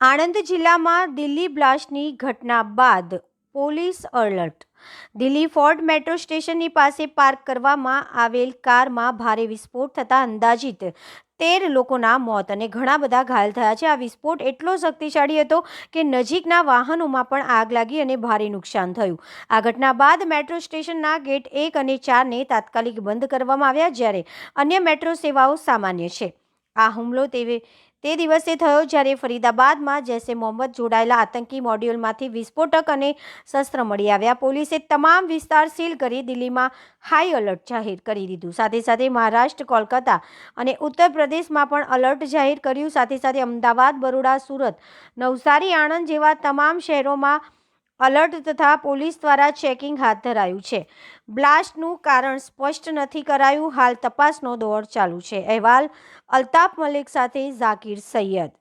આણંદ જિલ્લામાં દિલ્હી બ્લાસ્ટની ઘટના બાદ police alert. Delhi fort metro સ્ટેશનની પાસે પાર્ક કરવામાં આવેલ કારમાં ભારે વિસ્ફોટ થતાં અંદાજિત 13 લોકોના મોત અને ઘણા બધા ઘાયલ થયા છે. આ વિસ્ફોટ એટલો શક્તિશાળી હતો કે નજીકના વાહનોમાં પણ આગ લાગી અને ભારે નુકસાન થયું. આ ઘટના બાદ મેટ્રો સ્ટેશનના ગેટ 1 અને 4ને તાત્કાલિક બંધ કરવામાં આવ્યા, જ્યારે અન્ય મેટ્રો સેવાઓ સામાન્ય છે. આ હુમલો તે દિવસે થયો જ્યારે ફરીદાબાદમાં જૈશ-એ-મોહમ્મદ જોડાયેલા આતંકી મોડ્યુલમાંથી વિસ્ફોટક અને શસ્ત્ર મળી આવ્યા. પોલીસે તમામ વિસ્તાર સીલ કરી દિલ્હીમાં હાઈ એલર્ટ જાહેર કરી દીધું. સાથે સાથે મહારાષ્ટ્ર, કોલકાતા અને ઉત્તર પ્રદેશમાં પણ એલર્ટ જાહેર કર્યું. સાથે સાથે અમદાવાદ, બરોડા, સુરત, નવસારી, આણંદ જેવા તમામ શહેરોમાં એલર્ટ તથા પોલીસ દ્વારા ચેકિંગ હાથ ધરાયું છે. બ્લાસ્ટનું કારણ સ્પષ્ટ નથી કરાયું. હાલ તપાસનો દોર ચાલુ છે. અહેવાલ અલ્તાફ મલિક સાથે ઝાકિર સૈયદ.